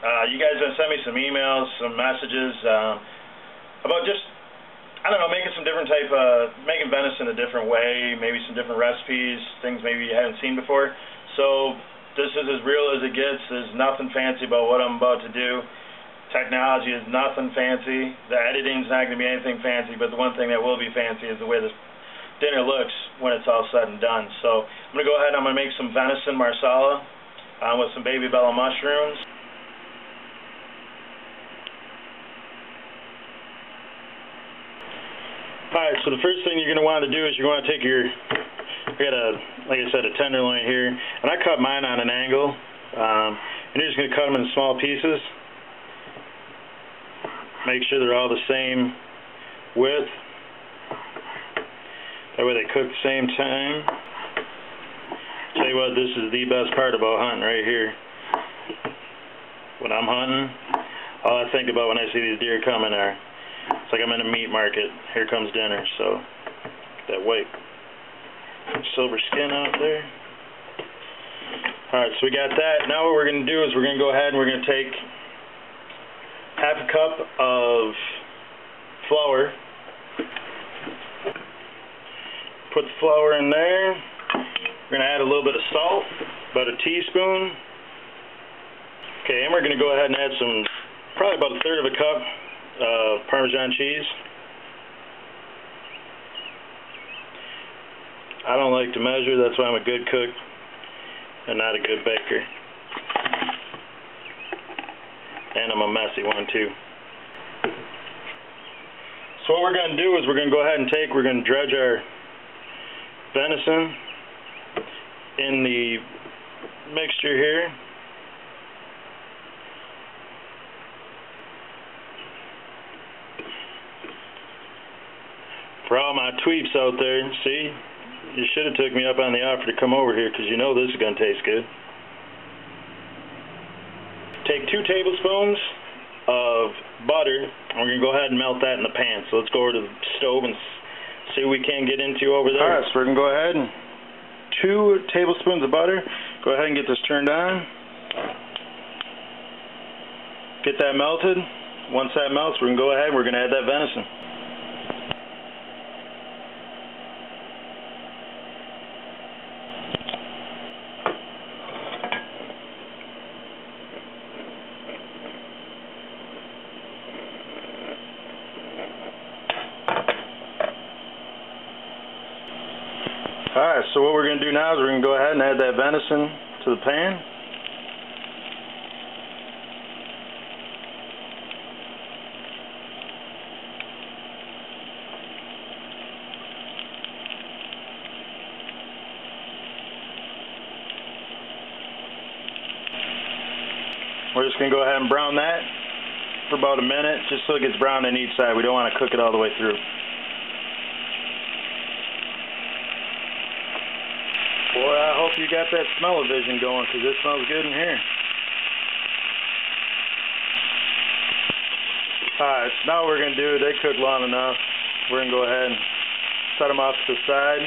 You guys have sent me some emails, some messages about just, I don't know, making some different type of, making venison a different way, maybe some different recipes, things maybe you haven't seen before. So this is as real as it gets. There's nothing fancy about what I'm about to do. Technology is nothing fancy. The editing's not going to be anything fancy, but the one thing that will be fancy is the way this dinner looks when it's all said and done. So I'm going to go ahead and I'm going to make some venison marsala with some baby bella mushrooms. Alright, so the first thing you're going to want to do is you're going to take your, I got a, like I said, a tenderloin here, and I cut mine on an angle, and you're just going to cut them in small pieces. Make sure they're all the same width. That way they cook the same time. Tell you what, this is the best part about hunting right here. When I'm hunting, all I think about when I see these deer coming are, it's like I'm in a meat market. Here comes dinner. So, that white silver skin out there. Alright, so we got that. Now what we're going to do is we're going to go ahead and we're going to take half a cup of flour. Put the flour in there. We're going to add a little bit of salt, about a teaspoon. Okay, and we're going to go ahead and add some, probably about a third of a cup of Parmesan cheese. I don't like to measure, that's why I'm a good cook and not a good baker. And I'm a messy one too. So what we're going to do is we're going to go ahead and we're going to dredge our venison in the mixture here. For all my tweeps out there, see, you should have took me up on the offer to come over here because you know this is going to taste good. Take 2 tablespoons of butter and we're going to go ahead and melt that in the pan. So let's go over to the stove and see what we can get into over there. Alright, so we're going to go ahead and 2 tablespoons of butter. Go ahead and get this turned on. Get that melted. Once that melts, we're going to go ahead and we're going to add that venison. Alright, so what we're going to do now is we're going to go ahead and add that venison to the pan. We're just going to go ahead and brown that for about a minute, just so it gets brown on each side. We don't want to cook it all the way through. Boy, I hope you got that smell-o-vision going, because it smells good in here. Alright, so now what we're going to do, they cook long enough. We're going to go ahead and set them off to the side.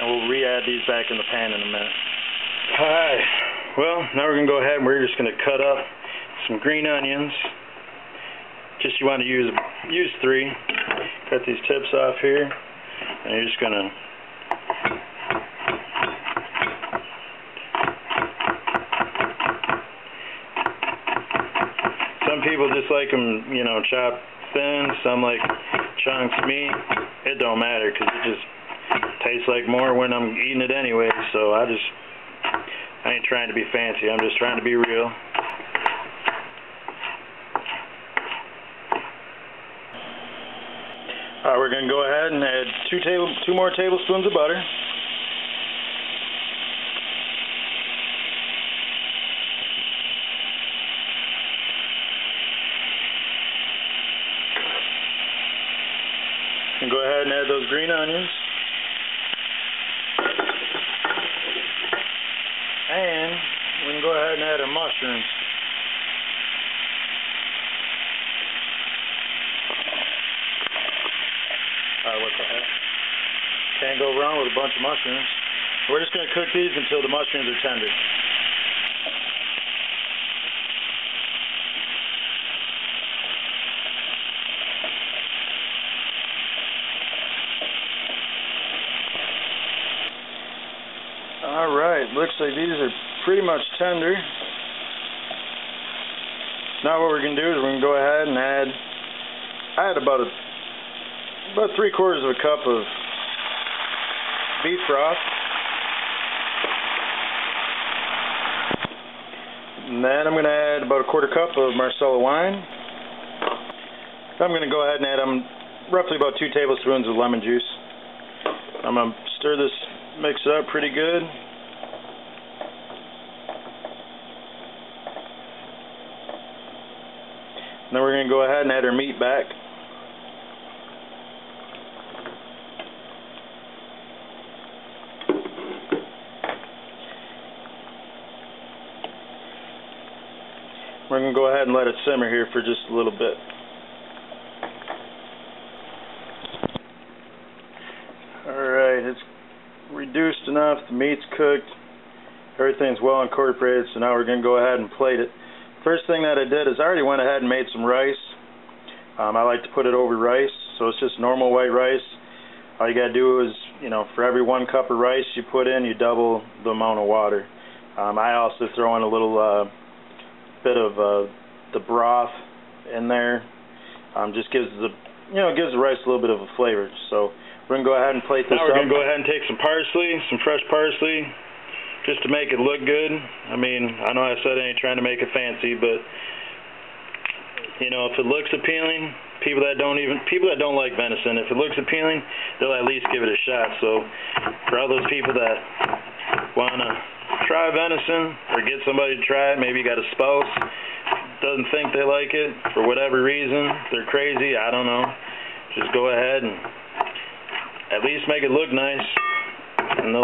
And we'll re-add these back in the pan in a minute. Alright, well, now we're going to go ahead and we're just going to cut up some green onions. Just you want to use 3. Cut these tips off here. And you're just going to some people just like them, you know, chopped thin. Some like chunks meat. It don't matter because it just tastes like more when I'm eating it anyway. So I ain't trying to be fancy. I'm just trying to be real. Alright, we're going to go ahead and add 2 more tablespoons of butter. And go ahead and add those green onions. And we can go ahead and add our mushrooms. What the heck? Can't go wrong with a bunch of mushrooms. We're just going to cook these until the mushrooms are tender. looks like these are pretty much tender. Now what we're going to do is we're going to go ahead and add about 3/4 of a cup of beef broth. And then I'm going to add about 1/4 cup of marsala wine. I'm going to go ahead and add roughly about 2 tablespoons of lemon juice. I'm going to stir this mix up pretty good. Then we're going to go ahead and add our meat back. We're going to go ahead and let it simmer here for just a little bit. Alright, it's reduced enough, the meat's cooked, everything's well incorporated, so now we're going to go ahead and plate it. First thing that I did is I already went ahead and made some rice. I like to put it over rice, so it's just normal white rice. All you got to do is, for every 1 cup of rice you put in, you double the amount of water. I also throw in a little bit of the broth in there. Just gives the rice a little bit of a flavor. So we're gonna go ahead and plate this up. Now we're gonna go ahead and take some parsley, some fresh parsley, just to make it look good. I mean, I know I said I ain't trying to make it fancy, but if it looks appealing, people that don't like venison, if it looks appealing, they'll at least give it a shot. So for all those people that wanna try venison or get somebody to try it, maybe you got a spouse doesn't think they like it for whatever reason, they're crazy, I don't know, just go ahead and at least make it look nice, and they'll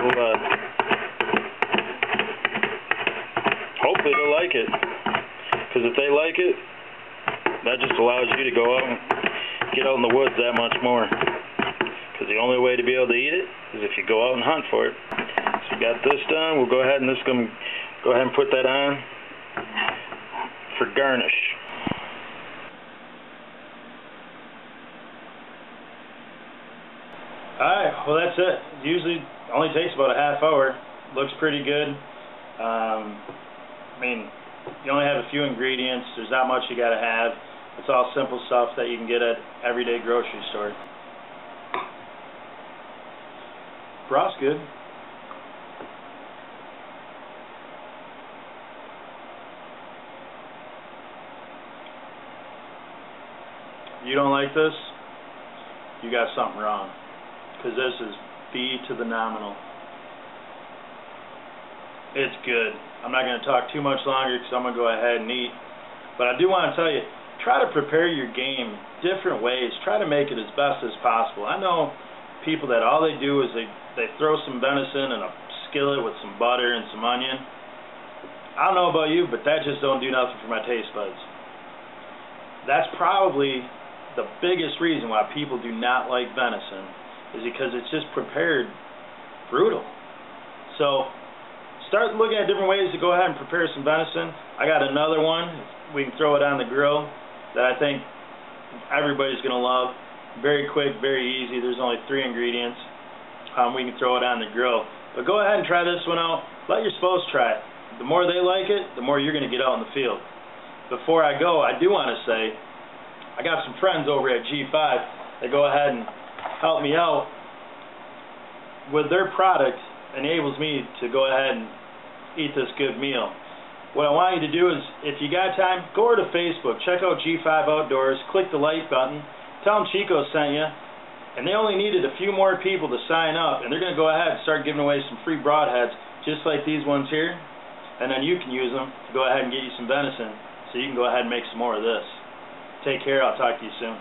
hopefully they'll like it, because if they like it, that just allows you to go out and get out in the woods that much more, because the only way to be able to eat it is if you go out and hunt for it. So we got this done. We'll go ahead and go ahead and put that on for garnish. Alright, well that's it. Usually only takes about a half hour. Looks pretty good. I mean, you only have a few ingredients. There's not much you gotta have. It's all simple stuff that you can get at everyday grocery store. Broth's good. You don't like this? You got something wrong. Because this is B to the nominal. It's good. I'm not going to talk too much longer because I'm going to go ahead and eat. But I do want to tell you, try to prepare your game different ways. Try to make it as best as possible. I know people that all they do is they throw some venison in a skillet with some butter and some onion. I don't know about you, but that just don't do nothing for my taste buds. That's probably the biggest reason why people do not like venison, is because it's just prepared brutal. So start looking at different ways to go ahead and prepare some venison. I got another one. We can throw it on the grill that I think everybody's going to love. Very quick, very easy. There's only 3 ingredients. We can throw it on the grill. But go ahead and try this one out. Let your spouse try it. The more they like it, the more you're going to get out in the field. Before I go, I do want to say, I got some friends over at G5 that go ahead and help me out with their product. Enables me to go ahead and eat this good meal. What I want you to do is, if you got time, go over to Facebook, check out G5 Outdoors, click the like button, tell them Chico sent you, and they only needed a few more people to sign up, and they're going to go ahead and start giving away some free broadheads, just like these ones here, and then you can use them to go ahead and get you some venison, so you can go ahead and make some more of this. Take care, I'll talk to you soon.